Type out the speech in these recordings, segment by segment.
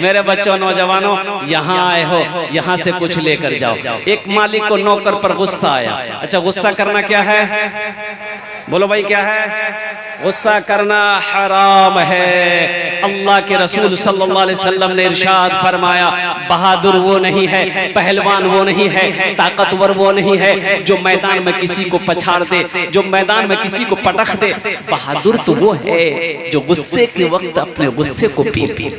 मेरे बच्चों नौजवानों यहाँ आए हो, यहाँ से कुछ लेकर जाओ। एक मालिक को नौकर पर गुस्सा आया। अच्छा, गुस्सा करना क्या है? बोलो भाई, क्या है? गुस्सा करना हराम है। अल्लाह के रसूल सल्लल्लाहु अलैहि वसल्लम ने इरशाद फरमाया, बहादुर वो नहीं है, पहलवान वो नहीं है, ताकतवर वो नहीं है जो मैदान में किसी को पछाड़ दे, जो मैदान में किसी को पटक दे। बहादुर तो वो है जो गुस्से के वक्त अपने गुस्से को पी ले,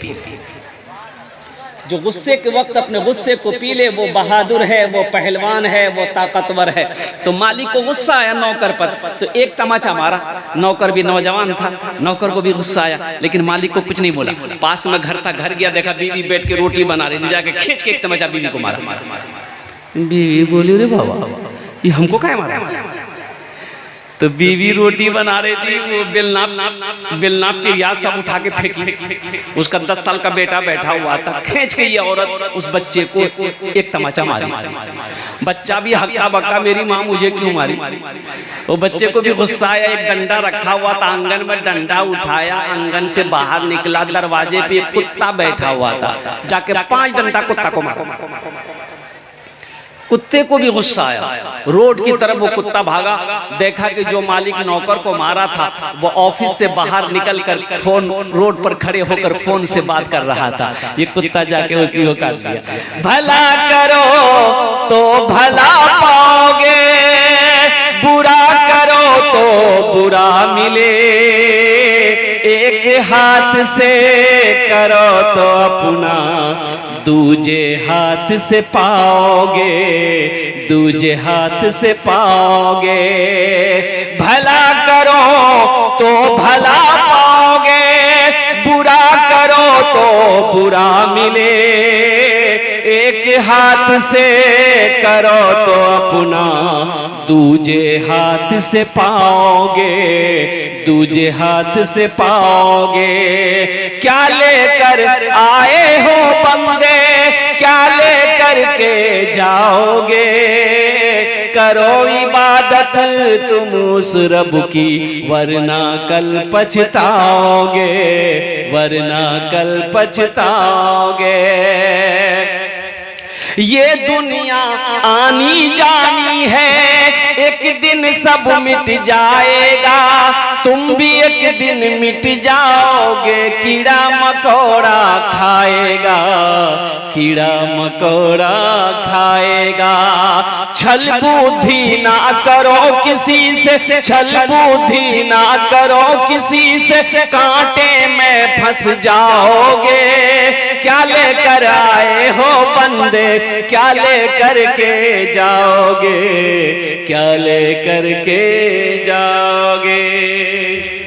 जो गुस्से के वक्त अपने गुस्से को पी ले, वो बहादुर है, वो पहलवान है, वो ताकतवर है। तो मालिक को गुस्सा आया नौकर पर, तो एक तमाचा मारा। नौकर भी नौजवान था, नौकर को भी गुस्सा आया, लेकिन मालिक को कुछ नहीं बोला। पास में घर था, घर गया, देखा बीवी बैठ के रोटी बना रही थी, जाके खींच के एक तमाचा बीवी को मारा। बीवी बोली, अरे बाबा, ये हमको क्या मारा? तो बीवी रोटी बना रही थी, वो बेलनाप के याद सब उठा के फेंकी। उसका 10 साल का बेटा बैठा हुआ था, खींच के ये औरत उस बच्चे को एक तमाचा मारी। बच्चा भी हक्का बक्का, मेरी माँ मुझे क्यों मारी? वो बच्चे को भी गुस्सा आया। एक डंडा रखा हुआ था आंगन में, डंडा उठाया, आंगन से बाहर निकला, दरवाजे पे एक कुत्ता बैठा हुआ था, जाके 5 डंडा कुत्ता को मारा। कुत्ते को भी गुस्सा आया, रोड की तरफ वो कुत्ता भागा, देखा कि जो मालिक नौकर को मारा था वो ऑफिस से बाहर निकलकर फोन, रोड पर खड़े होकर फोन से बात कर रहा था। ये कुत्ता जाके उसी को काट लिया। भला करो तो भला पाओगे, बुरा करो तो बुरा मिले, एक हाथ से करो तो अपना दूजे हाथ से पाओगे, दूजे हाथ से पाओगे। भला करो तो भला पाओगे, बुरा करो तो बुरा मिले, एक हाथ से करो तो अपना दूजे हाथ से पाओगे, दूजे हाथ से पाओगे। क्या लेकर आए हो बंदे, क्या लेकर के जाओगे, करो इबादत तुम उस रब की, वरना कल पछताओगे, वरना कल पछताओगे। ये दुनिया आनी जानी है, एक दिन सब मिट जाएगा, तुम भी एक दिन मिट जाओगे। कीड़ा मकोड़ा खाएगा, कीड़ा मकोड़ा खाएगा। छल बुद्धि ना करो किसी से, छल बुद्धि ना करो किसी से, कांटे में फंस जाओगे। क्या लेकर आए हो बंदे, क्या लेकर के जाओगे, क्या लेकर के जाओगे।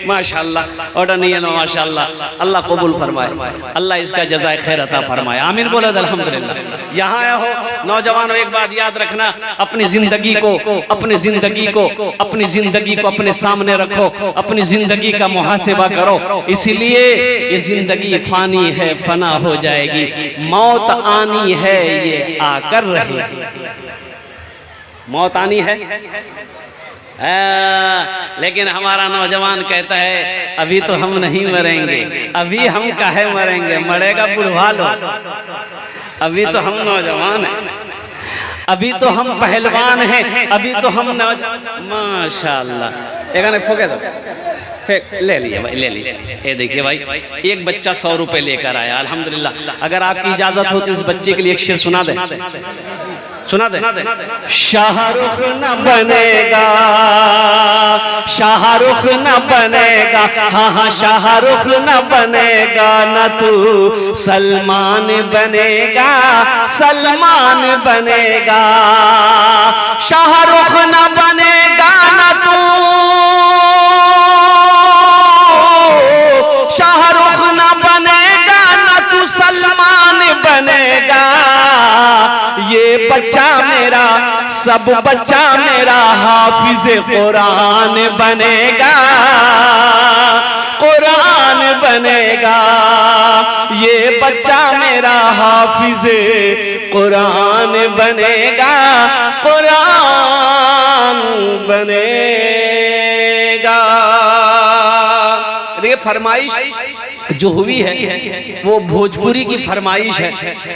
माशाअल्लाह, ऑर्डर नहीं है ना, माशाअल्लाह। अल्लाह कबूल फरमाए, अल्लाह इसका जज़ाए खैर अता फरमाए। आमीन बोलो अल्हम्दुलिल्लाह। यहाँ आए हो नौजवानों, एक बात याद रखना, अपनी जिंदगी को, अपनी जिंदगी को, अपनी जिंदगी को अपने सामने रखो, अपनी जिंदगी का मुहासिबा करो। इसलिए ये जिंदगी फानी है, फना हो जाएगी, मौत आनी है, ये आकर रहेगी। मौत आनी है, लेकिन हमारा नौजवान कहता है अभी तो हम नहीं मरेंगे, अभी हम काहे मरेंगे, मरेगा बुढ़वा लो, अभी तो हम नौजवान हैं, अभी तो हम पहलवान हैं, अभी तो हम माशाअल्लाह। एक फोके दो, ले लिए भाई, ले लिए। ये देखिए भाई, एक बच्चा 100 रुपए लेकर आया, अल्हम्दुलिल्लाह। अगर आपकी इजाजत हो तो इस बच्चे के लिए एक शेर सुना दे, सुना दे। शाहरुख न बनेगा, शाहरुख न बनेगा, हाँ हाँ शाहरुख न बनेगा, न तू सलमान बनेगा, सलमान बनेगा। शाहरुख न बनेगा, न तू शाहरुख न बनेगा, न तू सलमान बनेगा। ये बच्चा मेरा, सब बच्चा मेरा हाफिज कुरान बनेगा, कुरान बनेगा। ये बच्चा मेरा हाफिज कुरान बनेगा, कुरान बनेगा। देखिए फरमाइश जो हुई है वो भोजपुरी की फरमाइश है।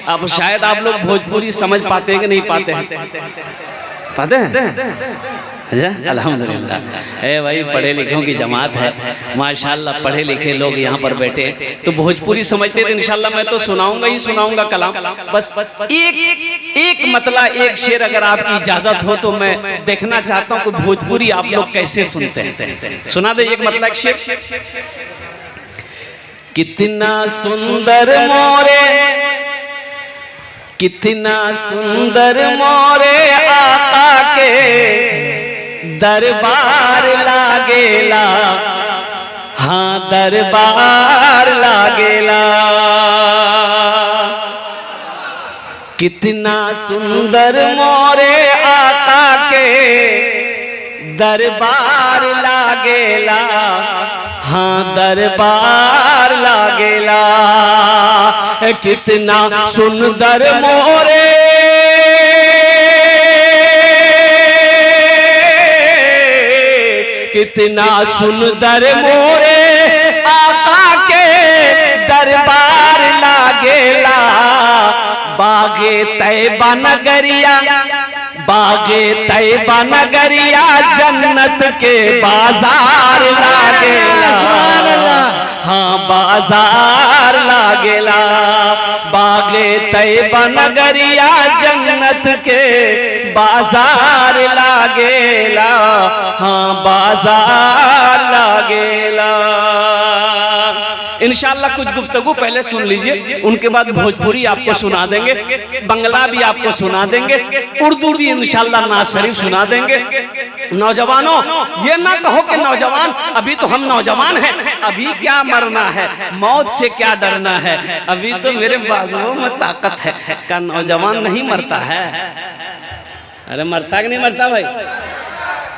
अब शायद आप लोग भोजपुरी समझ पाते हैं कि नहीं पाते हैं? पाते हैं? अल्हम्दुलिल्लाह। भाई पढ़े लिखों की जमात है माशाल्लाह, पढ़े लिखे लोग यहाँ पर बैठे तो भोजपुरी समझते थे। इंशाल्लाह मैं तो सुनाऊंगा ही सुनाऊंगा कलाम। बस एक मतला एक शेर अगर आपकी इजाजत हो तो मैं देखना चाहता हूँ कि भोजपुरी आप लोग कैसे सुनते हैं। सुना दे एक मतला एक शेर। कितना सुंदर मोरे, कितना सुंदर मोरे आका के दरबार लागेला, हाँ दरबार लागेला। कितना सुंदर मोरे आका के दरबार लागेला, हाँ दरबार लागेला। कितना सुंदर मोरे कितना सुंदर मोरे आका के दरबार लागेला। बागे तैबा नगरिया, बागे तैबा नगरिया जन्नत के बाजार लागेला, हाँ बाजार लागेला। बागे तैबा नगरिया जन्नत के बाजार लागेला, हाँ बाजार लागेला। इंशाअल्लाह कुछ गुफ्तगू पहले सुन लीजिए, उनके बाद भोजपुरी आपको सुना देंगे, बंगला भी आपको सुना देंगे, उर्दू भी इंशाअल्लाह नात शरीफ सुना देंगे। नौजवानों ये ना कहो कि नौजवान, अभी तो हम नौजवान हैं, अभी क्या मरना है, मौत से क्या डरना है, अभी तो मेरे बाजुओं में ताकत है। क्या नौजवान नहीं मरता है? अरे मरता कि नहीं मरता भाई?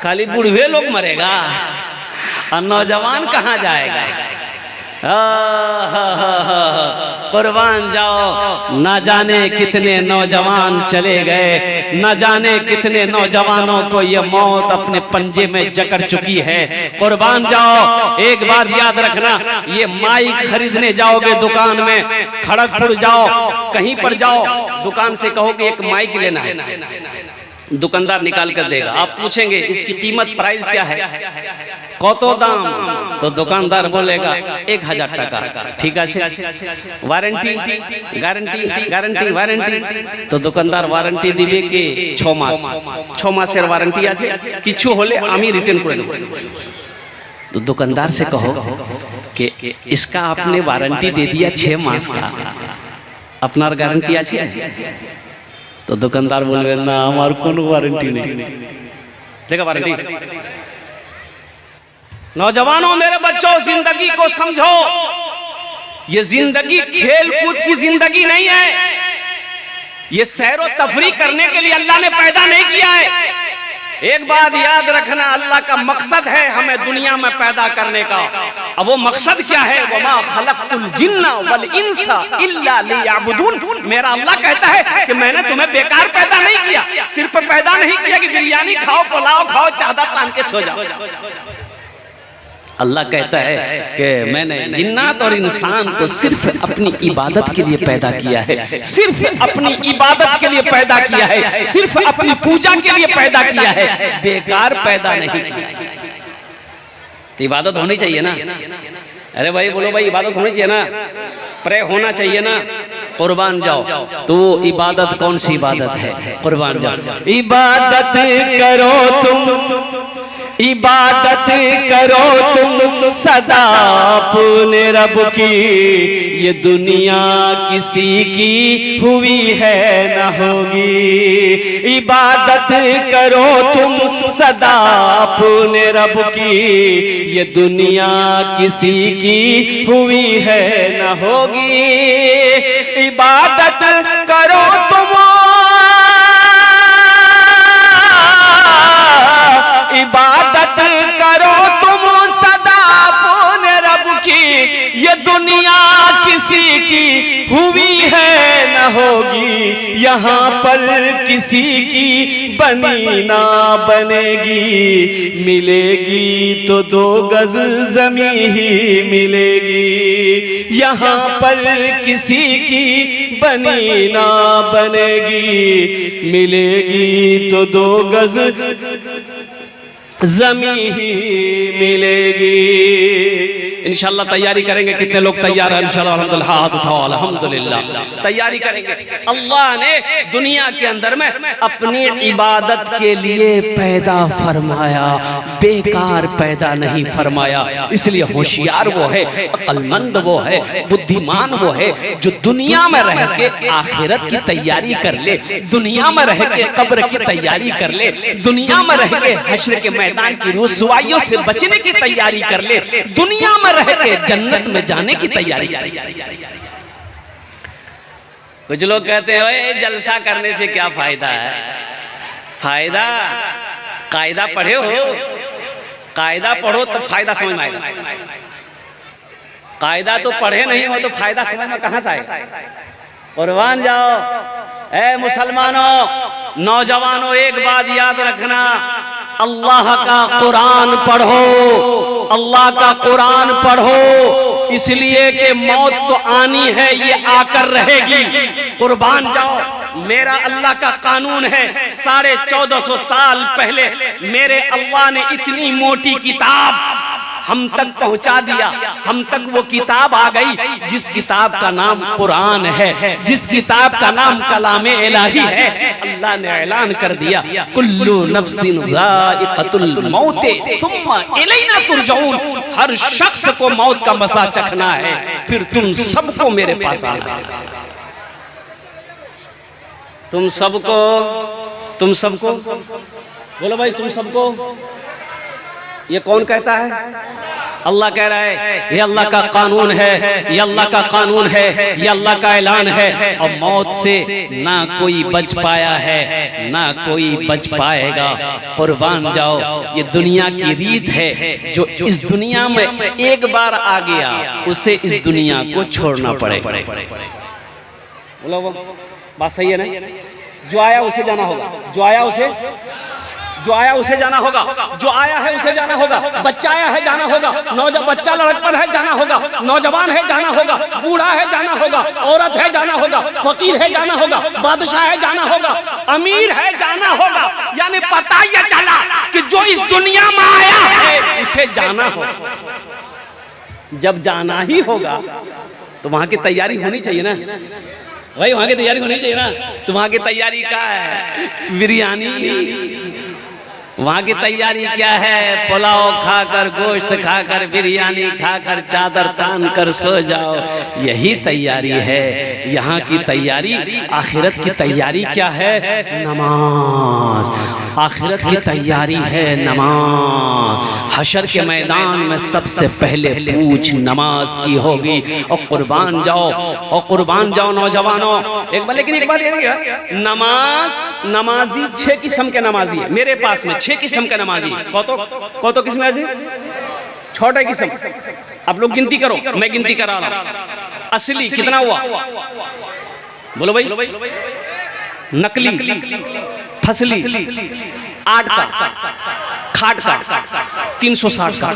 खाली बूढ़े लोग मरेगा और नौजवान कहाँ जाएगा? कुर्बान जाओ, ना जाने कितने नौजवान चले गए, ना जाने कितने नौजवानों को ये मौत अपने पंजे में जकड़ चुकी है। कुर्बान जाओ, एक बात याद रखना, ये माइक खरीदने जाओगे दुकान में, खड़गपुर जाओ, कहीं पर जाओ, दुकान से कहो कि एक माइक लेना है, दुकानदार निकाल कर देगा। आप पूछेंगे इसकी कीमत प्राइस क्या है, कतो दाम, तो दुकानदार बोलेगा 1000 टाका। ठीक है, वारंटी गारंटी गारंटी वारंटी, तो दुकानदार वारंटी दिबे कि 6 मास, 6 मासेर वारंटी आछे, किछु होले आमी रिटर्न करे देब। तो दुकानदार से कहो कि इसका आपने वारंटी दे दिया 6 मास का, अपनार गारंटी आछे? तो दुकानदार बोलबे ना हमार कोनो वारंटी नहीं, देखा वारंटी। नौजवानों मेरे बच्चों, जिंदगी को समझो, ये जिंदगी खेल कूद की जिंदगी नहीं है, ये सैरो तफरी करने के लिए अल्लाह ने पैदा नहीं किया है। एक बात याद रखना, अल्लाह का मकसद है हमें दुनिया में पैदा करने का। अब वो मकसद क्या है? वमा खलक़तुल जिन्ना वल इंसा इल्ला लियअबुदून। मेरा अल्लाह कहता है कि मैंने तुम्हें बेकार पैदा नहीं किया, सिर्फ पैदा नहीं किया कि बिरयानी खाओ, पुलाव खाओ, चादर तान के सो जाओ। अल्लाह कहता है कि मैंने जिन्नात और इंसान को सिर्फ अपनी इबादत के लिए पैदा किया है, सिर्फ अपनी इबादत के लिए पैदा किया है, सिर्फ अपनी पूजा के लिए पैदा किया है, बेकार पैदा नहीं किया। तो इबादत होनी चाहिए ना? अरे भाई बोलो भाई, इबादत होनी चाहिए ना, प्रे होना चाहिए ना। कुर्बान जाओ, तो इबादत कौन सी इबादत है? कुर्बान जाओ, इबादत करो तुम, इबादत करो तुम सदा अपने रब की, ये दुनिया किसी की हुई है न होगी। इबादत करो तुम सदा अपने रब की, ये दुनिया किसी की हुई है न होगी। इबादत करो तुम, इबादत करो तुम सदा अपने रब की, ये दुनिया किसी की हुई है न होगी, यहाँ पर किसी की बनी ना बनेगी, मिलेगी तो 2 गज ज़मीं ही मिलेगी, यहाँ पर किसी की बनी ना बनेगी, मिलेगी तो 2 गज ज़मीं ही मिलेगी। इंशाल्लाह तैयारी करेंगे। कितने लोग तैयार हैं? इंशाल्लाह अल्हम्दुलिल्लाह, हाथ उठाओ, अल्हम्दुलिल्लाह। तैयारी करेंगे। अल्लाह ने दुनिया के अंदर में अपनी इबादत के लिए पैदा फरमाया, बेकार पैदा नहीं फरमाया। इसलिए होशियार वो है, अक्लमंद वो है, बुद्धिमान वो है जो दुनिया में रह के आखिरत की तैयारी कर ले, दुनिया में रह के कब्र की तैयारी कर ले, दुनिया में रह के हश्र के मैदान की रुसवाइयों से बचने की तैयारी कर ले, दुनिया में रह के जन्नत में जाने की तैयारी कर ले। कुछ लोग कहते हैं ओए जलसा करने से क्या फायदा है? फायदा कायदा पढ़े हो, कायदा पढ़ो तब फायदा समझ में आएगा। कायदा तो पढ़े नहीं हो तो फायदा समझ में कहां से आएगा? कुर्बान जाओ। ए मुसलमानों, नौजवानों, एक बात याद रखना, अल्लाह का कुरान पढ़ो, अल्लाह का कुरान पढ़ो, इसलिए कि मौत तो आनी है, ये आकर रहेगी। कुर्बान जाओ। मेरा अल्लाह का कानून है, 1450 साल पहले मेरे अल्लाह ने इतनी मोटी किताब हम तक पहुंचा दिया, हम तक वो किताब आ गई जिस किताब का नाम कुरान है, जिस किताब का नाम कलामे इलाही है। अल्लाह ने ऐलान कर दिया, कुल्लू नफ्सिन ज़ाइक़तुल मौत सुम्मा इलैना तुरजऊन। हर शख्स को मौत का मज़ा चखना है, फिर तुम सबको मेरे पास आना है। तुम सबको बोलो भाई, तुम सबको। ये कौन कहता है? अल्लाह कह रहा है, ये अल्लाह का कानून है, ये अल्लाह का कानून है, ये अल्लाह का ऐलान है। और मौत से ना कोई बच पाया है, ना कोई बच पाएगा। कुर्बान जाओ। ये दुनिया की रीत है, जो इस दुनिया में एक बार आ गया उसे इस दुनिया को छोड़ना पड़ेगा। बोलो बात सही है ना? जो आया उसे जाना होगा, जो आया उसे जाना होगा, जो आया है उसे जाना होगा। बच्चा आया है जाना होगा, बच्चा लड़कपन है जाना होगा, नौजवान है जाना होगा, बूढ़ा है जाना होगा, औरत है जाना होगा, फकीर है जाना होगा, बादशाह है जाना होगा, अमीर है जाना होगा। यानी पता ये चला कि जो इस दुनिया में आया है उसे जाना होगा। जब जाना ही होगा तो वहां की तैयारी होनी चाहिए ना भाई, वहां की तैयारी होनी चाहिए ना। तो वहां की तैयारी क्या है? बिरयानी। वहां की तैयारी क्या है? पुलाव खाकर, गोश्त खाकर, बिरयानी खाकर, चादर तान कर सो जाओ, यही तैयारी है। यहाँ की तैयारी, आखिरत की तैयारी क्या है? नमाज। आखिरत की तैयारी है नमाज। हशर के मैदान में सबसे पहले पूछ नमाज की होगी। और कुर्बान जाओ नौजवानों। लेकिन एक बात ये, नमाजी 6 किस्म के नमाजी है मेरे पास में, 6 किस्म के नमाजी। कौतो किस्म है? 6 किस्म। आप लोग गिनती करो, मैं गिनती करा रहा हूं। असली कितना हुआ? बोलो भाई। नकली, फसली 8 का, खाट का 360 का।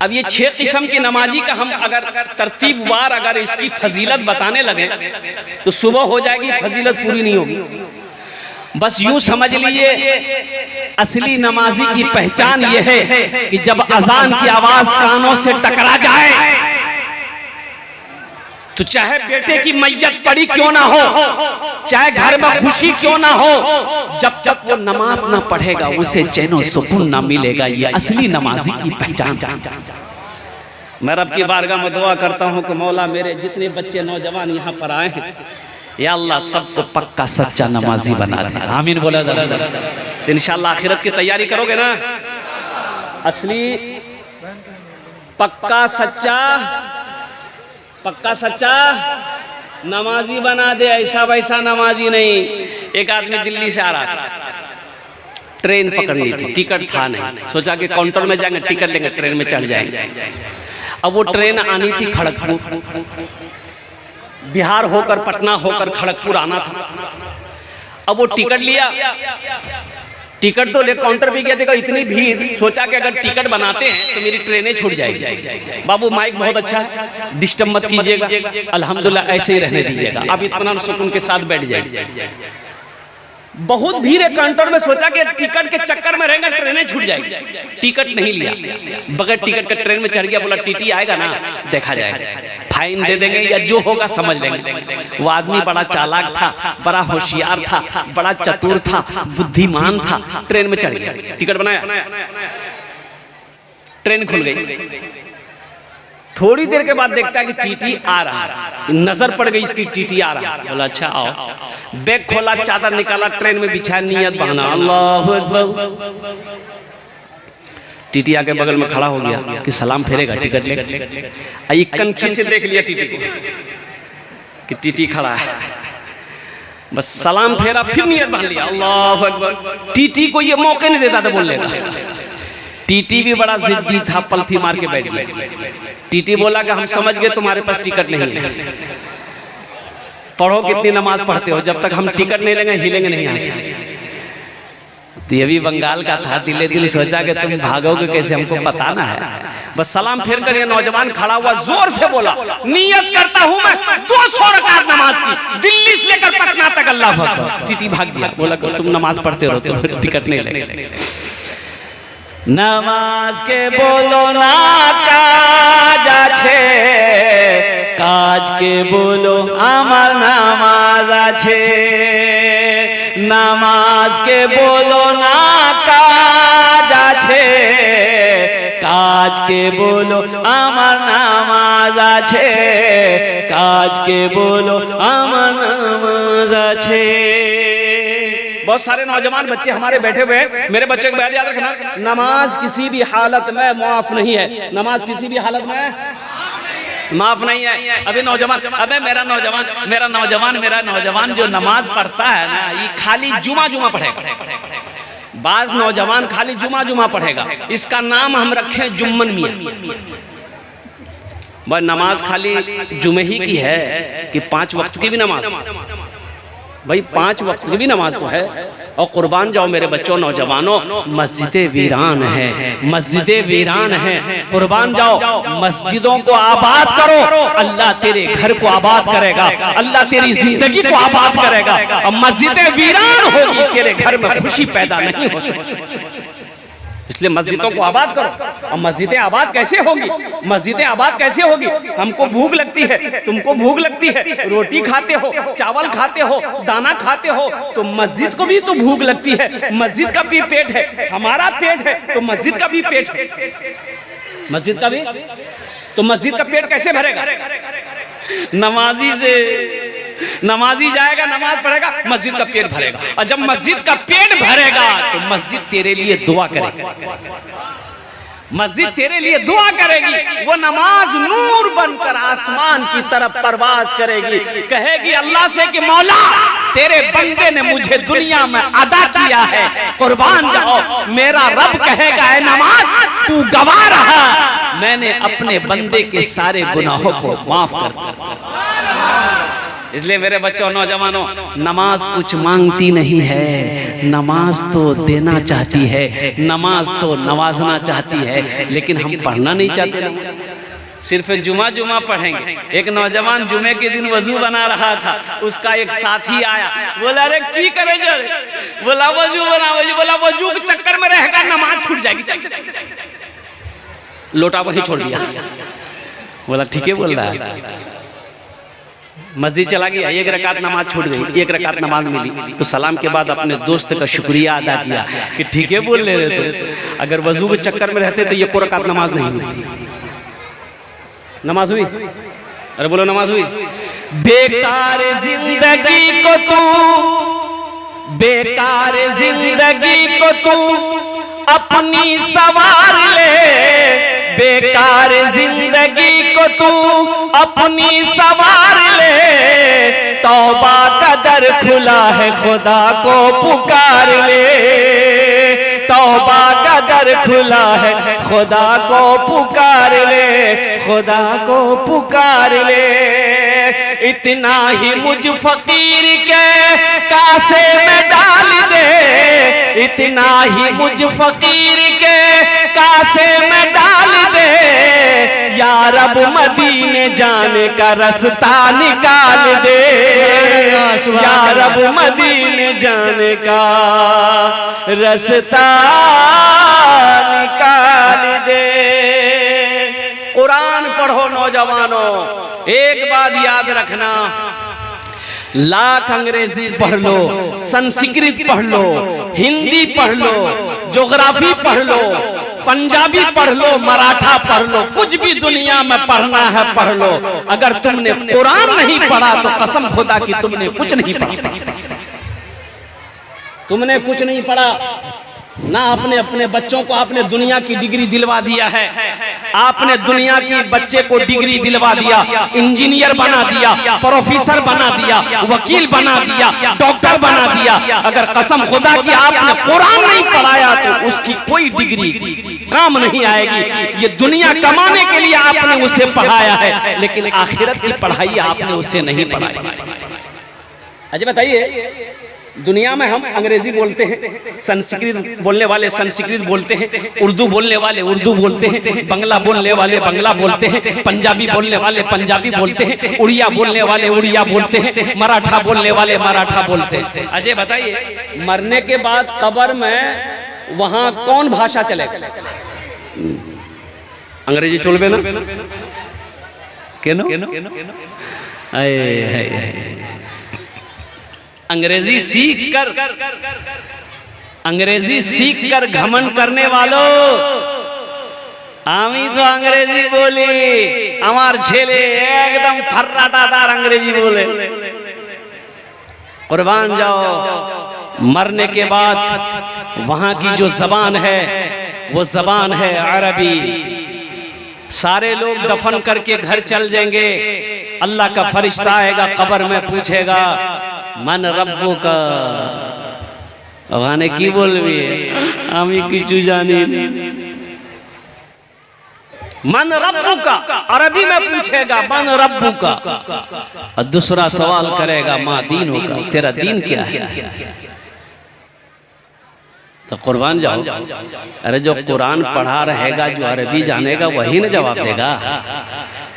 अब ये 6 किस्म की नमाजी का हम अगर तरतीबवार अगर इसकी फजीलत बताने लगे तो सुबह हो जाएगी, फजीलत पूरी नहीं होगी। बस यूं समझ लीजिए, असली नमाजी की पहचान यह है कि जब अजान की आवाज कानों से टकरा जाए तो चाहे बेटे की मैयत पड़ी क्यों ना हो, चाहे घर में खुशी क्यों ना हो, जब तक वो नमाज ना पढ़ेगा उसे चैन सुकून ना मिलेगा। ये असली नमाजी की पहचान। मैं रब की बारगाह में दुआ करता हूं कि मौला मेरे जितने बच्चे नौजवान यहाँ पर आए हैं, या अल्लाह सबको पक्का सच्चा नमाजी बना दे। आमीन बोला। तो इंशाअल्लाह आखिरत की तैयारी करोगे ना? असली पक्का सच्चा नमाजी बना दे, ऐसा वैसा नमाजी नहीं। एक आदमी दिल्ली से आ रहा था, ट्रेन पकड़नी थी, टिकट था नहीं, सोचा कि काउंटर में जाएंगे टिकट लेंगे, ट्रेन में चढ़ जाएंगे। अब वो ट्रेन आनी थी खड़गपुर। बिहार होकर, पटना होकर खड़गपुर आना था। अब वो टिकट लिया, टिकट तो ले काउंटर पे गया, देखा इतनी भीड़, सोचा कि अगर टिकट बनाते हैं तो मेरी ट्रेनें छूट जाएगी। बाबू माइक बहुत अच्छा है, डिस्टर्ब मत कीजिएगा, अल्हम्दुलिल्लाह ऐसे ही रहने दीजिएगा, आप इतना सुकून के साथ बैठ जाइए। बहुत भीड़ है काउंटर में, सोचा कि टिकट के चक्कर में रहेंगे ट्रेनें छूट जाएगी, टिकट नहीं लिया, बगैर टिकट के ट्रेन में चढ़ गया। बोला टीटी आएगा ना, देखा जाएगा, फाइन दे देंगे या जो होगा समझ लेंगे। वो आदमी बड़ा चालाक था, बड़ा होशियार था, बड़ा चतुर था, बुद्धिमान था, ट्रेन में चढ़ गया, टिकट बनाया, ट्रेन खुल गई। थोड़ी देर के बाद देखता है कि टीटी आ रहा है, नजर पड़ गई इसकी, टीटी आ रहा है। बोला अच्छा आओ, बैग खोला, चादर निकाला, ट्रेन में बिछाया, नियत बहाना, अल्लाहु अकबर। टीटी आके बगल में खड़ा हो गया कि सलाम फेरेगा टिकट ले। कनखी से देख लिया टीटी को कि टीटी खड़ा है, बस सलाम फेरा, फिर नियत बांध लिया, अल्लाहु अकबर। टीटी को ये मौके नहीं देता था बोलने का। टीटी भी बड़ा जिद्दी था, पलथी मार के बैठ गया। टीटी बोला कि हम समझ गए तुम्हारे पास टिकट नहीं है, पढ़ो कितनी नमाज पढ़ते हो, जब तक हम टिकट नहीं लेंगे हिलेंगे नहीं यहाँ से। तो ये भी बंगाल का था, दिले दिल सोचा कि तुम भागोगे कैसे, हमको पता ना है। बस सलाम फेर कर ये नौजवान खड़ा हुआ, जोर से बोला, नियत करता हूं मैं 200 रकात नमाज की, दिल्ली से लेकर पटना तक, अल्लाह अकबर। टीटी भाग गया, बोला तुम नमाज पढ़ते रहो, तुम टिकट नहीं लेंगे। नमाज के बोलो ना काज आछे, काज के बोलो आमार नामाज आछे। नमाज के बोलो ना काज आछे, काज के बोलो आमार नामाज आछे, काज के बोलो आमार नामाज आछे। बहुत सारे नौजवान बच्चे हमारे बैठे हुए हैं, मेरे बच्चों को बात याद रखना, नमाज किसी भी हालत में माफ नहीं है, नमाज किसी भी हालत में माफ नहीं है। अभी नौजवान, अबे मेरा नौजवान जो नमाज पढ़ता है ना, ये खाली जुमा पढ़ेगा। बाज नौजवान खाली जुमा पढ़ेगा, इसका नाम हम रखे जुम्मन मियां। बस नमाज खाली जुमे ही की है कि 5 वक्त की भी नमाज, भाई 5 वक्त की भी नमाज तो है। और कुर्बान जाओ मेरे बच्चों, नौजवानों, मस्जिदें वीरान हैं, मस्जिदें वीरान हैं, कुर्बान जाओ, मस्जिदों को आबाद करो, अल्लाह तेरे घर को आबाद करेगा, अल्लाह तेरी जिंदगी को आबाद करेगा। और मस्जिदें वीरान होगी, तेरे घर में खुशी पैदा नहीं हो सकती, इसलिए मस्जिदों को आबाद करो। और मस्जिदें आबाद कैसे होगी, मस्जिदें आबाद कैसे होगी, हमको भूख लगती है, तुमको भूख लगती है, रोटी खाते हो, चावल खाते हो, दाना खाते हो, तो मस्जिद को भी तो भूख लगती है, मस्जिद का भी पेट है, हमारा पेट है तो मस्जिद का भी पेट है, मस्जिद का भी, तो मस्जिद का पेट कैसे भरेगा, नमाजी जाएगा, नमाज पढ़ेगा, मस्जिद का पेट भरेगा। और जब मस्जिद का पेट भरेगा तो मस्जिद तेरे लिए दुआ करेगी, मस्जिद तेरे लिए दुआ करेगी। वो नमाज नूर बनकर आसमान की तरफ परवाज करेगी, कहेगी अल्लाह से कि मौला तेरे बंदे ने मुझे दुनिया में अदा किया है, कुर्बान जाओ। मेरा रब कहेगा ए नमाज तू गवाह रहा, मैंने अपने बंदे के सारे गुनाहों को माफ कर दिया। इसलिए मेरे बच्चों, नौजवानों, नमाज कुछ मांगती नहीं है, नमाज तो देना चाहती है, नमाज तो नवाजना चाहती है, लेकिन हम पढ़ना नहीं चाहते ना, सिर्फ जुमा पढ़ेंगे। एक नौजवान जुमे के दिन वजू बना रहा था, उसका एक साथी आया, बोला अरे की करे जर, बोला वजू बना, बोला वजू के चक्कर में रहेगा नमाज छूट जाएगी, लोटा वहीं छोड़ दिया। बोला ठीक है बोल रहा है, मस्जिद चला गया, 1 रकात नमाज छूट गई, 1 रकात नमाज मिली, तो सलाम के बाद अपने दोस्त का शुक्रिया अदा किया कि ठीक है बोल ले रहे थे, अगर वजू के चक्कर में रहते तो ये 1 रकात नमाज नहीं मिलती। नमाज हुई, अरे बोलो नमाज हुई। बेकार जिंदगी को तू, बेकार जिंदगी को तू अपनी सवार ले, बेकार जिंदगी को तू अपनी सवार ले, तौबा का दर खुला है खुदा को पुकार ले, तौबा का दर खुला है खुदा को पुकार ले, खुदा को पुकार ले। इतना ही मुझ फकीर के कासे में डाल दे, इतना ही मुझ फकीर के कासे में डाल दे, या रब मदीने जाने का रास्ता निकाल दे, या रब मदीने जाने का रास्ता निकाल दे। कुरान पढ़ो नौजवानों, एक बात याद रखना, लाख अंग्रेजी पढ़ लो, संस्कृत पढ़ लो, हिंदी पढ़ लो, ज्योग्राफी पढ़ लो, पंजाबी पढ़ लो, मराठा पढ़ लो, कुछ भी दुनिया में पढ़ना है पढ़ लो, अगर तुमने कुरान नहीं पढ़ा तो कसम खुदा की तुमने कुछ नहीं पढ़ा। तुमने कुछ नहीं पढ़ा ना, अपने बच्चों को आपने दुनिया की डिग्री दिलवा दिया है, आपने दुनिया की बच्चे को डिग्री दिलवा दिया, इंजीनियर बना दिया, प्रोफेसर बना दिया, वकील बना दिया, डॉक्टर बना दिया। अगर कसम खुदा की आपने कुरान नहीं पढ़ाया तो उसकी कोई डिग्री काम नहीं आएगी। ये दुनिया कमाने के लिए आपने उसे पढ़ाया है, लेकिन आखिरत की पढ़ाई आपने उसे नहीं पढ़ाई। अच्छा बताइए, दुनिया में हम अंग्रेजी बोलते हैं, संस्कृत बोलने वाले संस्कृत बोलते हैं, उर्दू बोलने वाले उर्दू बोलते हैं, बंगला बोलने वाले बंगला बोलते हैं, पंजाबी बोलने वाले पंजाबी बोलते हैं, उड़िया बोलने वाले उड़िया बोलते हैं, मराठा बोलने वाले मराठा बोलते हैं। अजय बताइए, मरने के बाद कब्र में वहां कौन भाषा चलेगा? अंग्रेजी चलबे ना? केनो? अंग्रेजी सीख कर घमंड करने वालों, आमी तो अंग्रेजी बोली, हमार छेले एकदम फर्राटादार अंग्रेजी बोले। कुर्बान जाओ, मरने के बाद वहां की जो जबान है वो जबान है अरबी। सारे लोग दफन करके घर चल जाएंगे, अल्लाह का फरिश्ता आएगा, कब्र में पूछेगा मन रब्बू का, ওখানে কি বলবি আমি কিছু জানি না। मन रब्बू का अरबी में पूछेगा मन रब्बू का, और दूसरा सवाल करेगा माँ दीनों का, तेरा दीन क्या है? तो कुर्बान जाओ, अरे जो कुरान पढ़ा रहेगा, जो अरबी जानेगा वही ना जवाब देगा।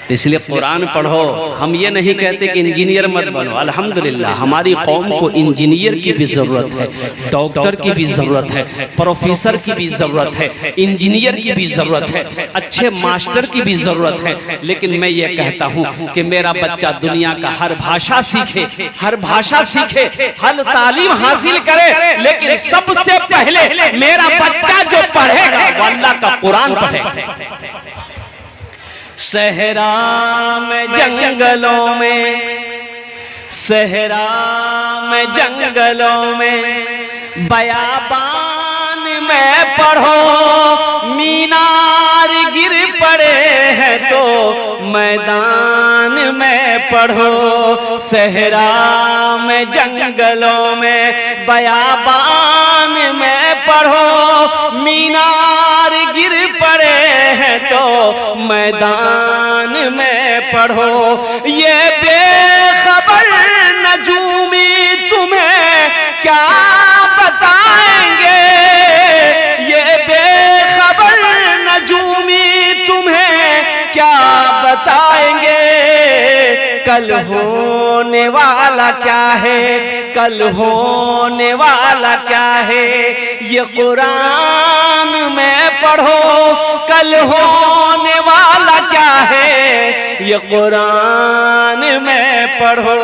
तो इसलिए कुरान पढ़ो। हम ये नहीं कहते कि इंजीनियर मत बनो, अल्हम्दुलिल्लाह हमारी कौम को इंजीनियर की भी ज़रूरत है, डॉक्टर की भी ज़रूरत है, प्रोफेसर की भी ज़रूरत है, इंजीनियर की भी ज़रूरत है, अच्छे मास्टर की भी ज़रूरत है। लेकिन मैं ये कहता हूँ कि मेरा बच्चा दुनिया का हर भाषा सीखे, हर भाषा सीखे, हर तालीम हासिल करे, लेकिन सबसे पहले मेरा बच्चा जो पढ़ेगा वो अल्लाह का कुरान पढ़ेगा। सहरा में जंगलों में, सहरा में जंगलों में, बयाबान में पढ़ो, मीनार गिर पड़े हैं तो मैदान में पढ़ो। सहरा में जंगलों में, बयाबान में पढ़ो, मीनार गिर पड़े हैं तो मैदान में पढ़ो। ये बेखबर नजूमी तुम्हें क्या बताएंगे, ये बेखबर नजूमी तुम्हें क्या बताएंगे। कल होने वाला क्या है, कल होने वाला क्या है, ये कुरान में पढ़ो। कल होने वाला क्या है, ये कुरान में पढ़ो।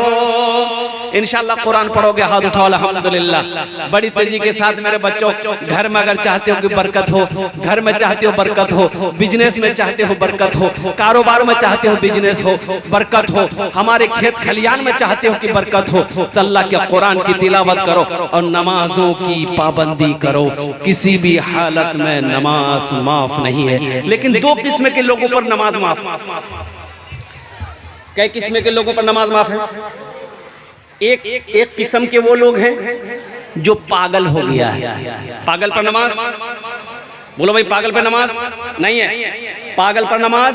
इंशाल्लाह कुरान पढ़ोगे, हाथ उठाओ अल्हम्दुलिल्लाह। बड़ी तेजी के साथ मेरे बच्चों, घर में अगर चाहते हो कि बरकत हो, घर में चाहते हो बरकत हो, बिजनेस में चाहते हो बरकत हो, कारोबार में चाहते हो बिजनेस हो बरकत हो, हमारे खेत खलियान में चाहते हो कि बरकत हो, तो अल्लाह के कुरान की तिलावत करो और नमाजों की पाबंदी करो। किसी भी हालत में नमाज माफ नहीं है। लेकिन दो किस्म के लोगों पर नमाज माफ। कई किस्म के लोगों पर नमाज माफ है। एक किस्म के वो लोग हैं जो पागल हो गया है। पागल पर नमाज, बोलो भाई, पागल पर नमाज नहीं है। पागल पर नमाज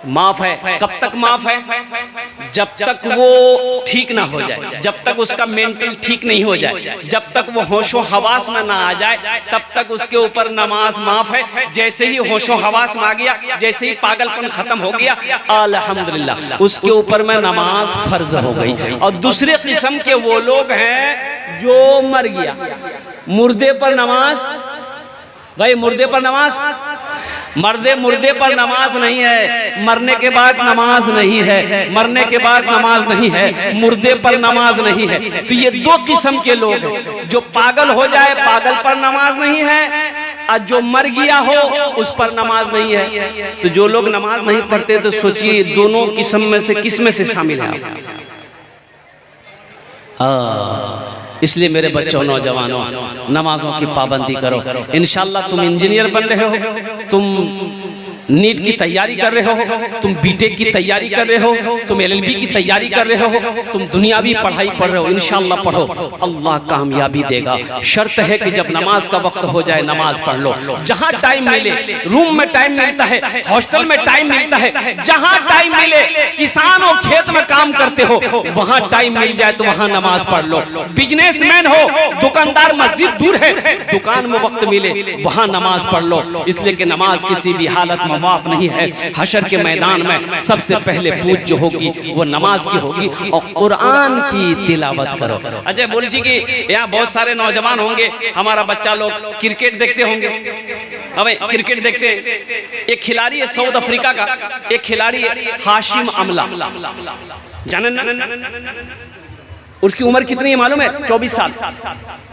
माफ है। कब तक माफ है? जब तक वो ठीक ना हो जाए, जब तक उसका मेंटल ठीक नहीं हो जाए, जब तक वो होशो हवास में ना आ जाए, तब तक उसके ऊपर नमाज माफ है। जैसे ही होशो हवास में आ गया, जैसे ही पागलपन खत्म हो गया, अल्हम्दुलिल्लाह उसके ऊपर में नमाज फर्ज हो गई। और दूसरे किस्म के वो लोग हैं जो मर गया, मुर्दे पर नमाज, भाई मुर्दे पर नमाज, मुर्दे पर नमाज नहीं है, मरने के बाद नमाज नहीं है, मरने के बाद नमाज नहीं है, मुर्दे पर नमाज नहीं है। तो ये दो किस्म के लोग हैं, जो पागल हो जाए पागल पर नमाज नहीं है, और जो मर गया हो उस पर नमाज नहीं है। तो जो लोग नमाज नहीं पढ़ते तो सोचिए दोनों किस्म में से किस में से शामिल है आप? इसलिए मेरे बच्चों, नौजवानों, नमाजों की पाबंदी करो। इंशाल्लाह तुम इंजीनियर बन रहे हो, तुम नीट की तैयारी कर रहे हो, तुम बीटेक की तैयारी कर रहे हो, तुम एलएलबी की तैयारी कर रहे हो, तुम दुनियावी पढ़ाई पढ़ रहे हो, इंशाल्लाह पढ़ो, अल्लाह कामयाबी देगा। शर्त है कि जब नमाज का वक्त हो जाए नमाज पढ़ लो। जहां टाइम मिले, रूम में टाइम मिलता है, हॉस्टल में टाइम मिलता है, जहां टाइम मिले, किसान हो खेत में काम करते हो, वहां टाइम मिल जाए तो वहां नमाज पढ़ लो। बिजनेसमैन हो, दुकानदार, मस्जिद दूर है, दुकान में वक्त मिले वहां नमाज पढ़ लो। इसलिए कि नमाज किसी भी हालत में माफ नहीं है। हशर के मैदान में सबसे पहले पूछ जो होगी वो नमाज की होगी और कुरान की तिलावत करो। अजय बोल जी की यहाँ बहुत सारे नौजवान होंगे, हमारा बच्चा लोग क्रिकेट देखते होंगे, अबे क्रिकेट देखते। एक खिलाड़ी है साउथ अफ्रीका का, एक खिलाड़ी है हाशिम अमला, जाने ना? उसकी उम्र कितनी है मालूम है? 24 साल,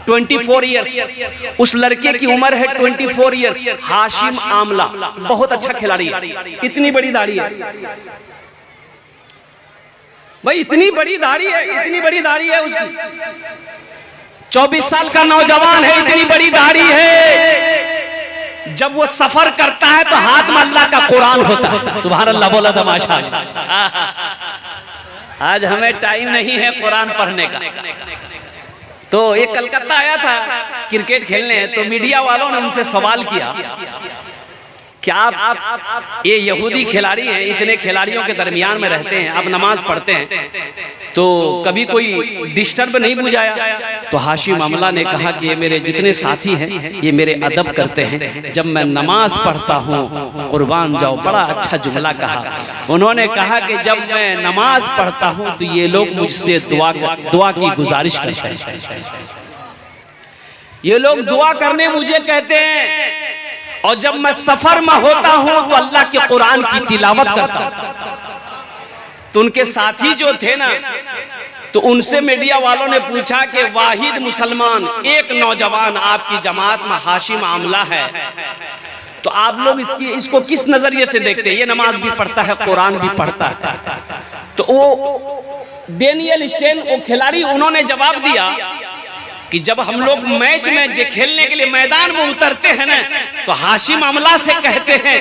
24 ईयर्स। उस लड़के की उम्र है 24 ईयर्स। हाशिम आमला बहुत अच्छा खिलाड़ी है, इतनी बड़ी दाढ़ी है भाई, इतनी बड़ी दाढ़ी है, इतनी बड़ी दाढ़ी है उसकी। 24 साल का नौजवान है, इतनी बड़ी दाढ़ी है। जब वो सफर करता है तो हाथ में अल्लाह का कुरान होता है। सुभान अल्लाह बोला था माशाअल्लाह। आज हमें टाइम नहीं है कुरान पढ़ने का। तो एक कलकत्ता आया था क्रिकेट खेलने, तो मीडिया वालों ने उनसे सवाल किया कि आप ये यहूदी खिलाड़ी हैं, इतने खिलाड़ियों के दरमियान में रहते हैं, आप नमाज पढ़ते हैं, तो कभी कोई डिस्टर्ब नहीं बुझाया? तो हाशिम अमला ने कहा कि ये मेरे जितने साथी हैं ये मेरे अदब करते हैं, जब मैं नमाज पढ़ता हूँ कुर्बान जाओ। बड़ा अच्छा जुमला कहा उन्होंने, कहा कि जब मैं नमाज पढ़ता हूँ तो ये लोग मुझसे दुआ की गुजारिश करते हैं, ये लोग दुआ करने मुझे कहते हैं, और जब मैं सफर में होता हूं तो अल्लाह के कुरान की तिलावत करता हूं। तो उनके साथी जो थे ना, तो उनसे मीडिया वालों ने पूछा कि वाहिद मुसलमान एक नौजवान आपकी जमात में हाशिम आमला है, तो आप लोग इसको किस नजरिए से देखते हैं? ये नमाज भी पढ़ता है, कुरान भी पढ़ता है। तो वो डेनियल स्टेन, वो खिलाड़ी, उन्होंने जवाब दिया कि जब हम लोग मैच में खेलने के लिए मैदान में उतरते हैं ना, तो हाशिम अमला से कहते हैं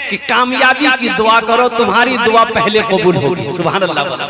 कि कामयाबी की दुआ करो, तुम्हारी दुआ पहले कबूल होगी। सुभान अल्लाह बोला,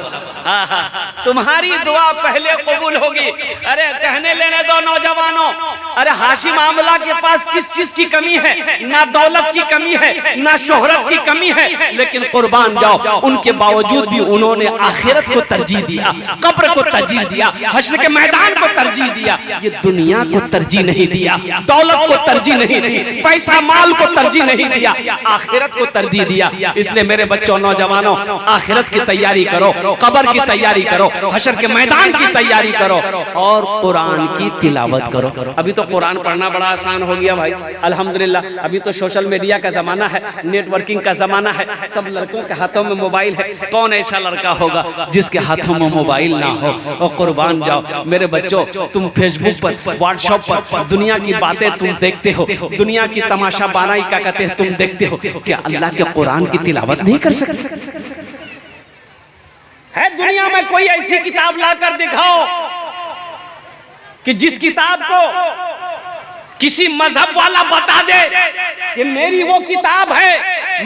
तुम्हारी दुआ पहले कबूल होगी। अरे कहने लेने दो नौजवानों, अरे हाशिम अमला के पास किस चीज की कमी है? ना दौलत की कमी है, ना शोहरत की कमी है, लेकिन कुर्बान जाओ, उनके बावजूद भी उन्होंने आखिरत को तरजीह दिया, कब्र को तरजीह दिया, हश्र के मैदान को तरजीह दिया। ये दुनिया को तरजीह नहीं दिया, दौलत को तरजीह नहीं दी, पैसा माल को तरजीह नहीं दिया, आखिरत को तरजीह दिया। इसलिए मेरे बच्चों, नौजवानों, आखिरत की तैयारी करो, कब्र की तैयारी करो, हशर के मैदान की तैयारी करो और कुरान की तिलावत करो। अभी तो कुरान पढ़ना बड़ा आसान हो गया भाई, अल्हम्दुलिल्लाह। अभी तो सोशल मीडिया का जमाना है, नेटवर्किंग का जमाना है, सब लड़कों के हाथों में मोबाइल है। कौन ऐसा लड़का होगा जिसके हाथों में मोबाइल ना हो? और कुर्बान जाओ मेरे बच्चों, तुम फेसबुक पर, व्हाट्सएप पर दुनिया की बातें तुम देखते हो, दुनिया की तमाशा बानाई क्या कहते हैं तुम देखते हो, क्या अल्लाह के कुरान की तिलावत नहीं कर सकते? है दुनिया में कोई ऐसी किताब लाकर दिखाओ कि जिस किताब को किसी मजहब वाला बता दे कि मेरी वो किताब है,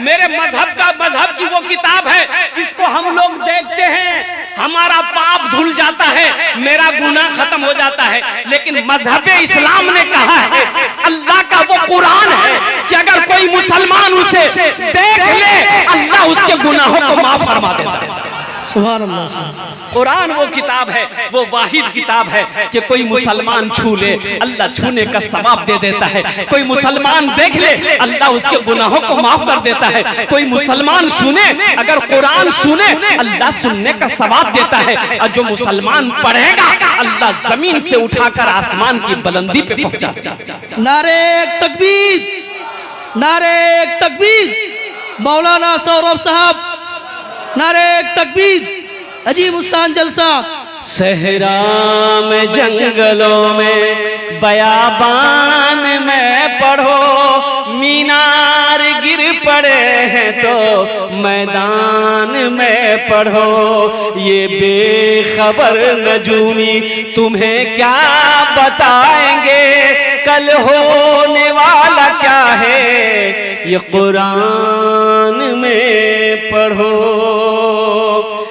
मेरे मजहब की वो किताब है, इसको हम लोग देखते हैं, हमारा पाप धुल जाता है, मेरा गुनाह खत्म हो जाता है। लेकिन मजहब इस्लाम ने कहा है, अल्लाह का वो कुरान है कि अगर कोई मुसलमान उसे देख ले, अल्लाह उसके गुनाहों को माफ फरमा देता है। सुभान अल्लाह। कुरान वो किताब है, वो वाहिद किताब है कि कोई मुसलमान छू ले, अल्लाह छूने का सवाब दे देता है। कोई मुसलमान देख ले, अल्लाह उसके गुनाहों को माफ कर देता है। कोई मुसलमान सुने, अगर कुरान सुने, अल्लाह सुनने का सवाब देता है। और जो मुसलमान पढ़ेगा, अल्लाह जमीन से उठाकर आसमान की बुलंदी पे पहुंचा देता। नारे तकबीर, नारे तकबीर। मौलाना सौरभ साहब, नारे तकबीर। अजीब उस्सान जलसा। सहरा में, जंगलों में, बयाबान में पढ़ो, मीनार गिर पड़े हैं तो मैदान में पढ़ो। ये बेखबर नजूमी तुम्हें क्या बताएंगे, कल होने वाला क्या है, ये कुरान में पढ़ो।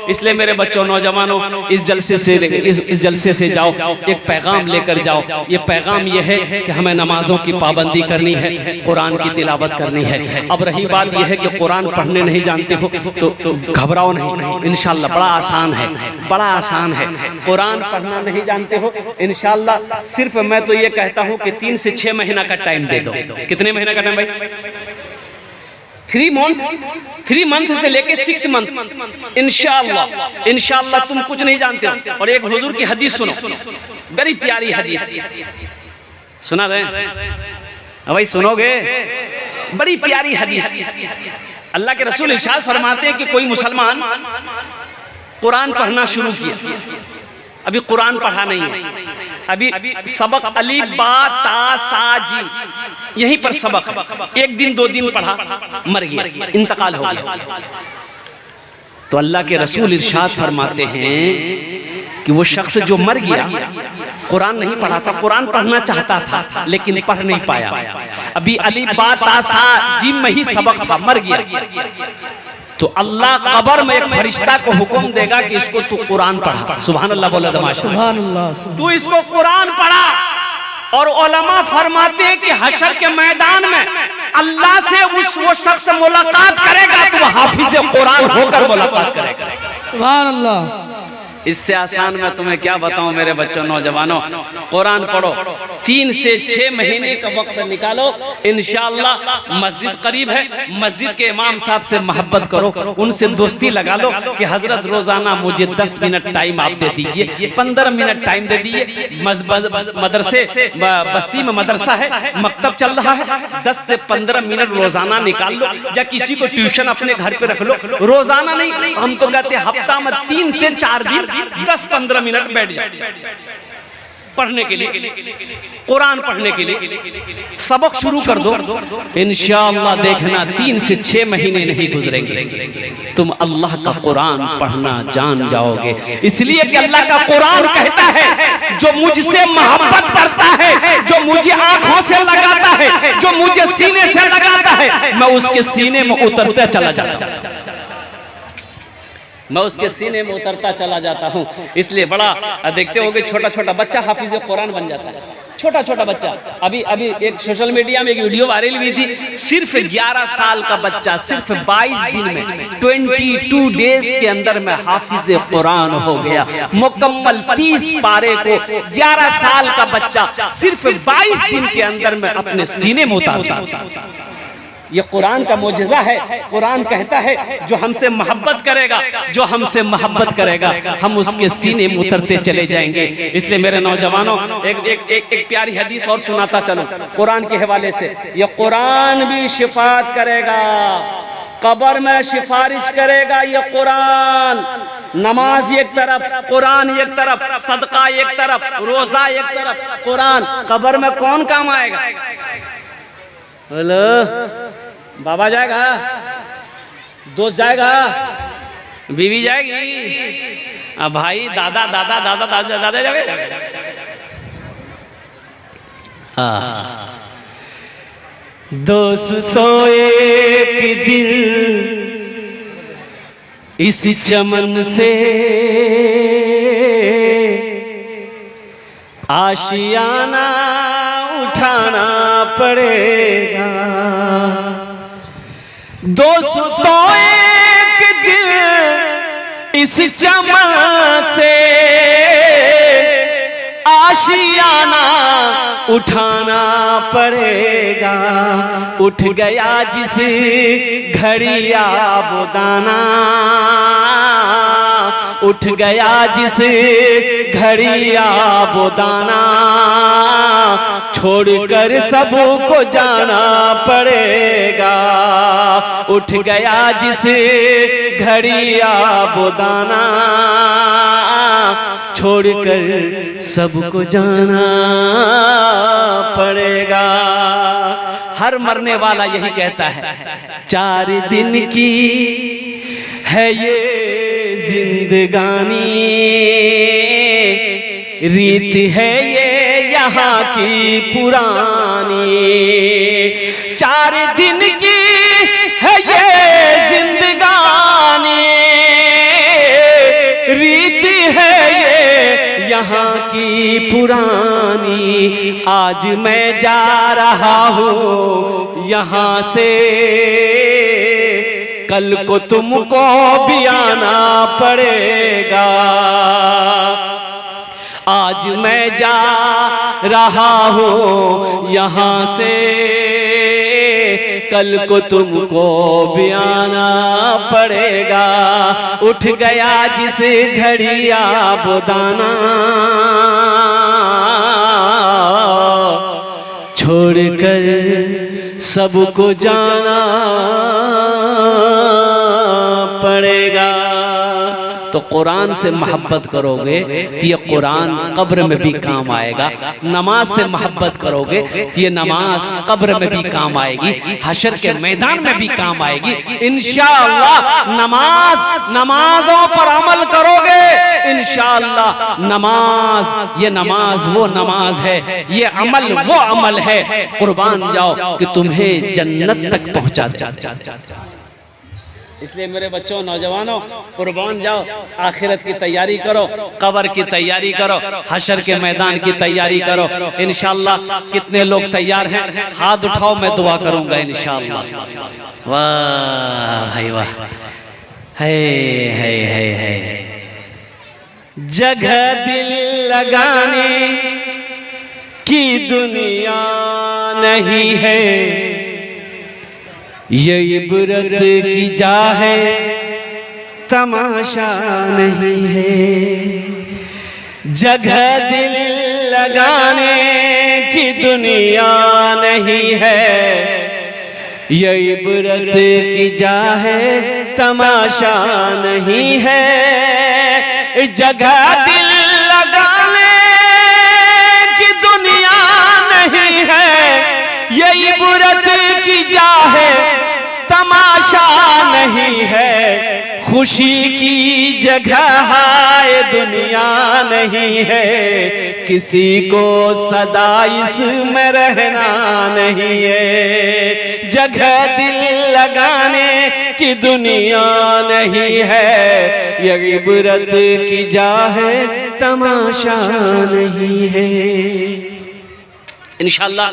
इसलिए मेरे बच्चों, नौजवानों, इस जलसे से जाओ, एक पैगाम लेकर जाओ। ये पैगाम ये है कि हमें नमाजों की पाबंदी करनी है, कुरान की तिलावत करनी है। अब रही बात यह है कि कुरान पढ़ने नहीं जानते हो तो घबराओ नहीं, इंशाल्लाह बड़ा आसान है, बड़ा आसान है। कुरान पढ़ना नहीं जानते हो, इंशाल्लाह सिर्फ मैं तो ये कहता हूँ कि 3 से 6 महीना का टाइम दे दो। कितने महीने का टाइम भाई? 3 मंथ से लेके 6 मंथ। इंशाअल्लाह तुम कुछ नहीं जानते हो। और एक हुजूर की हदीस सुनो, बड़ी प्यारी हदीस, सुना रहे भाई? सुनोगे? बड़ी प्यारी हदीस। अल्लाह के रसूल इरशाद फरमाते हैं कि कोई मुसलमान कुरान पढ़ना शुरू किया, अभी कुरान पढ़ा नहीं है, अभी सबक अलीफ बा ता सा जीम यहीं पर सबक, 1 दिन 2 दिन पढ़ा, मर गया, इंतकाल हो गया। तो अल्लाह के रसूल इरशाद फरमाते हैं कि वो शख्स जो मर गया, कुरान नहीं पढ़ा था, कुरान पढ़ना चाहता था लेकिन पढ़ नहीं पाया, अभी अलीफ बा ता सा जीम में ही सबक था, मर गया। तो अल्लाह कब्र में एक फरिश्ता को हुक्म देगा कि इसको तू कुरान पढ़ा। सुभान अल्लाह बोला दमाशा, सुभान अल्लाह। तू इसको कुरान पढ़ा। और उलमा फरमाते हैं कि हशर के मैदान में अल्लाह से वो शख्स मुलाकात करेगा तो वह हाफिज कुरान होकर मुलाकात करेगा। सुभान अल्लाह। इससे आसान मैं तुम्हें क्या बताऊं मेरे बच्चों, नौजवानों, कुरान पढ़ो, 3 से 6 महीने का वक्त निकालो, इंशाअल्लाह मस्जिद करीब है, मस्जिद के इमाम साहब से मोहब्बत करो, उनसे दोस्ती लगा लो कि हजरत रोजाना मुझे 10 मिनट टाइम आप दे दीजिए, 15 मिनट टाइम दे दीजिए। मदरसे बस्ती में मदरसा है, मकतब चल रहा है, 10 से 15 मिनट रोजाना निकाल लो, या किसी को ट्यूशन अपने घर पे रख लो। रोजाना नहीं, हम तो कहते हफ्ता में 3 से 4 दिन 10-15 मिनट बैठ जाओ पढ़ने के लिए, कुरान पढ़ने के लिए सबक शुरू कर दो। इंशाअल्लाह देखना 3 से 6 महीने नहीं गुजरेंगे, तुम अल्लाह का कुरान पढ़ना जान जाओगे। इसलिए कि अल्लाह का कुरान कहता है, जो मुझसे मोहब्बत करता है, जो मुझे आंखों से लगाता है, जो मुझे सीने से लगाता है, मैं उसके सीने में उतरता चला जाता हूं, मैं उसके सीने में उतरता चला जाता हूँ। इसलिए बड़ा देखते होगे, छोटा छोटा बच्चा हाफिज कुरान बन जाता है, छोटा छोटा बच्चा। अभी एक सोशल मीडिया में एक वीडियो वायरल हुई थी, सिर्फ 11 साल का बच्चा सिर्फ 22 दिन में 22 डेज के अंदर में हाफिज कुरान हो गया, मुकम्मल 30 पारे को 11 साल का बच्चा सिर्फ 22 दिन के अंदर में अपने सीने में उतारता। ये कुरान का मोजज़ा है। कुरान कहता है, जो हमसे मोहब्बत करेगा, जो हमसे मोहब्बत करेगा, हम उसके सीने में उतरते चले जाएंगे। इसलिए मेरे नौजवानों, एक प्यारी हदीस और सुनाता चलो कुरान के हवाले से। ये कुरान भी शिफात करेगा, कब्र में सिफारिश करेगा। ये कुरान, नमाज एक तरफ, कुरान एक तरफ, सदका एक तरफ, रोजा एक तरफ, कुरान। कब्र में कौन काम आएगा? हेलो, बाबा जाएगा, दोस्त जाएगा, बीवी जाएगी, अब भाई दादा दादा दादा दादा दादा जाएगा। हाँ, दोस्तों एक दिन इस चमन से आशियाना उठाना पड़ेगा। दोस्तों एक दिन इस चमन से आशियाना उठाना पड़ेगा। उठ गया जिस घड़ी आबोदाना, उठ गया जिस घड़ी आबोदाना, छोड़कर सबको जाना पड़ेगा। उठ गया जिस घड़ी आबोदाना, छोड़कर सबको जाना पड़ेगा। हर मरने वाला यही कहता है, 4 दिन की है ये जिंदगानी, रीत है ये यहाँ की पुरानी। 4 दिन की है ये जिंदगानी, रीत है ये यहाँ की पुरानी। आज मैं जा रहा हूँ यहाँ से, कल को तुमको भी आना पड़ेगा। आज मैं जा रहा हूँ यहाँ से, कल को तुमको भी आना पड़ेगा। उठ गया जिस घड़ी आबोदाना, छोड़कर सबको जाना पड़ेगा। तो कुरान से मोहब्बत करोगे तो ये कुरान कब्र में भी काम आएगा। नमाज से मोहब्बत करोगे तो ये नमाज कब्र में भी काम आएगी, हशर के मैदान में भी काम आएगी। इंशाअल्लाह नमाजों पर अमल करोगे, इंशाअल्लाह ये नमाज वो नमाज है, ये अमल वो अमल है। कुर्बान जाओ कि तुम्हें जन्नत तक पहुंचा दे। इसलिए मेरे बच्चों, नौजवानों, कुर्बान जाओ, आखिरत की तैयारी करो, कब्र की तैयारी करो, हशर के मैदान की तैयारी करो। इंशाअल्लाह कितने लोग तैयार हैं? हाथ उठाओ, मैं दुआ करूंगा इंशाअल्लाह। वाह भाई वाह, है जगह दिल लगाने की दुनिया नहीं है, ये इबरत की जा है, तमाशा नहीं है। जगह दिल लगाने की दुनिया नहीं है, ये इबरत की जा है, तमाशा नहीं है। जगह दिल लगाने की दुनिया नहीं है, ये इबरत की जा है, तमाशा नहीं है। खुशी की जगह है, दुनिया नहीं है, किसी को सदा इसमें रहना नहीं है। जगह दिल लगाने की दुनिया नहीं है, ये इबरत की जा है, तमाशा नहीं है। इंशाअल्लाह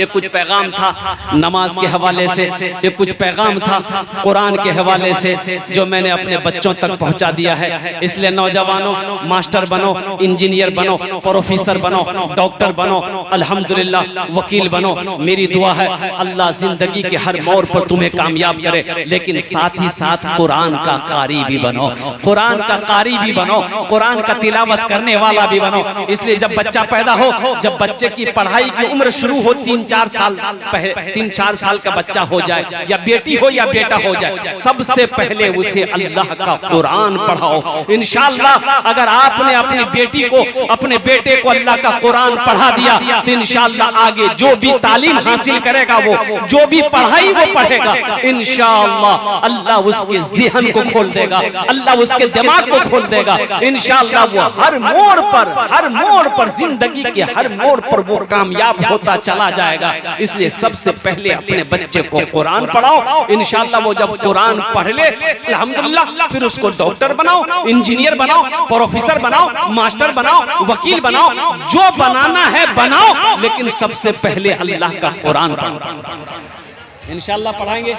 ये कुछ पैगाम था नमाज के हवाले से, ये कुछ पैगाम था कुरान के हवाले से जो मैंने अपने बच्चों तक पहुंचा दिया है। इसलिए नौजवानों, मास्टर बनो, इंजीनियर बनो, प्रोफेसर बनो, डॉक्टर बनो, अल्हम्दुलिल्लाह वकील बनो। मेरी दुआ है अल्लाह जिंदगी के हर मोड़ पर तुम्हें कामयाब करे, लेकिन साथ ही साथ कुरान का कारी भी बनो, कुरान का कारी भी बनो, कुरान का तिलावत करने वाला भी बनो। इसलिए जब बच्चा पैदा हो, जब बच्चे की पढ़ाई की उम्र शुरू हो, 3-4 साल का बच्चा हो जाए, या बेटी हो या बेटा हो जाए, सबसे पहले उसे अल्लाह का कुरान पढ़ाओ। इंशाअल्लाह अगर आपने अपनी बेटी को, अपने बेटे को अल्लाह का कुरान पढ़ा दिया, तो इंशाअल्लाह आगे जो भी तालीम हासिल करेगा, वो जो भी पढ़ाई वो पढ़ेगा, इंशाअल्लाह अल्लाह उसके ज़हन को खोल देगा, अल्लाह उसके दिमाग को खोल देगा। इंशाअल्लाह वो हर मोड़ पर जिंदगी के हर मोड़ पर वो कामयाब याद होता चला जाएगा। इसलिए सबसे पहले अपने बच्चे को कुरान पढ़ाओ, इंशाअल्लाह वो जब कुरान पढ़ ले अल्हम्दुलिल्लाह फिर उसको डॉक्टर बनाओ, इंजीनियर बनाओ, प्रोफेसर बनाओ, मास्टर बनाओ, वकील बनाओ, जो बनाना है बनाओ, लेकिन सबसे पहले अल्लाह का कुरान पढ़ो। इंशाअल्लाह पढ़ाएंगे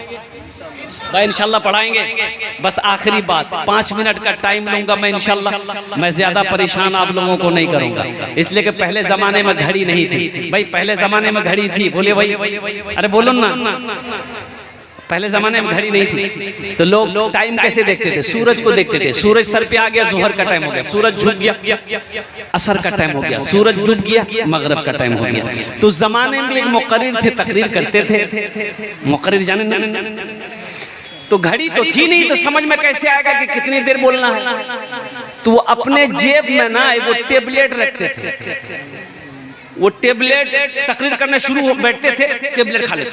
भाई, इंशाअल्लाह पढ़ाएंगे। बस आखिरी बात, 5 मिनट का टाइम लूंगा मैं इंशाअल्लाह, मैं ज्यादा परेशान आप लोगों को नहीं करूंगा, इसलिए कि पहले जमाने में घड़ी नहीं थी भाई, पहले जमाने में घड़ी थी, बोले भाई, अरे बोलो ना, पहले जमाने में घड़ी नहीं थी तो लोग टाइम कैसे देखते थे? सूरज को देखते थे, सूरज सर पे आ गया जोहर का टाइम हो गया, सूरज झुक गया असर का टाइम हो गया, सूरज डूब गया मगरिब का टाइम हो गया। तो जमाने में एक मुकर्रिर थे, तकरीर करते थे, मुकर्रिर जाने ना, तो घड़ी तो थी नहीं, तो समझ में कैसे आएगा कि कितनी देर बोलना है? तो वो अपने जेब में ना एक टेबलेट रखते थे, वो टेबलेट तकरीर करने शुरू हो बैठते थे, टेबलेट खा लेते,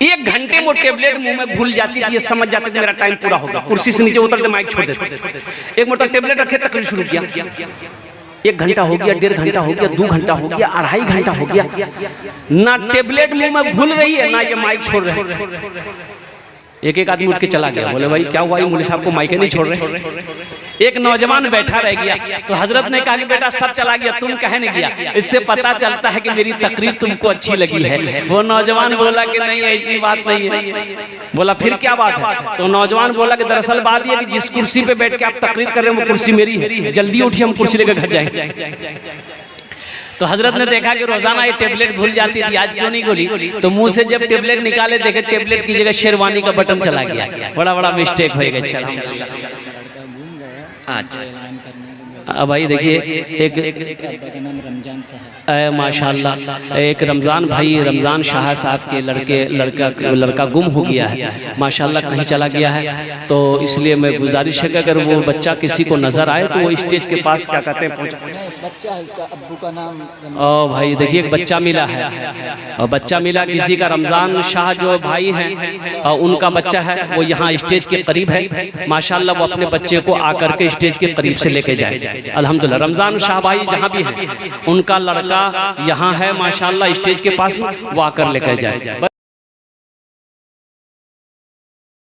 1 घंटे वो टेबलेट मुंह में घुल जाती थी, ये समझ जाते थे मेरा टाइम पूरा होगा, कुर्सी से नीचे उतरते माइक छोड़ देते, एक मतलब टेबलेट रखे तकरीर शुरू किया, 1 घंटा हो गया, 1.5 घंटा हो गया, 2 घंटा हो गया, 2.5 घंटा हो गया, ना टेबलेट मुंह में घुल रही है ना ये माइक छोड़ रहे हैं। एक आदमी उठ के चला गया, बोले भाई क्या हुआ, मौलवी साहब को माइक नहीं छोड़ रहे? एक नौजवान बैठा रह गया, तो हजरत ने कहा कि बेटा सब चला गया, तुम कहे नहीं गया, इससे पता चलता है कि मेरी तकरीर तुमको अच्छी लगी है। वो नौजवान बोला कि नहीं ऐसी बात नहीं है। बोला फिर क्या बात है? तो नौजवान बोला कि दरअसल बात यह कि जिस कुर्सी पे बैठ के आप तकरीर कर रहे हैं वो कुर्सी मेरी है, जल्दी उठिए हम कुर्सी लेकर घर जाएंगे। तो हजरत ने देखा कि रोजाना ये टेबलेट भूल जाती थी, आज क्यों नहीं भूली? तो मुंह से जब टेबलेट निकाले देखे टेबलेट की जगह शेरवानी का बटन चला गया, बड़ा बड़ा मिस्टेक हो गया। अच्छा भाई देखिए एक माशाल्लाह एक रमज़ान भाई, रमज़ान शाह साहब के लड़का गुम हो गया है माशाल्लाह, कहीं चला गया है। तो इसलिए मैं गुजारिश है कि अगर वो बच्चा किसी को नज़र आए तो वो स्टेज के पास क्या कहते हैं बच्चा है, उसका अब्बू का नाम। ओ भाई देखिए एक बच्चा मिला है, और बच्चा मिला किसी का, रमज़ान शाह जो भाई हैं और उनका बच्चा है, वो यहाँ स्टेज के करीब है माशाल्लाह, वो अपने बच्चे को आकर के स्टेज के करीब से लेके जाए अल्हम्दुलिल्लाह। रमज़ान शाह भाई जहाँ भी हैं उनका लड़का यहाँ है माशाल्लाह स्टेज के पास में, वो आकर लेकर जाए।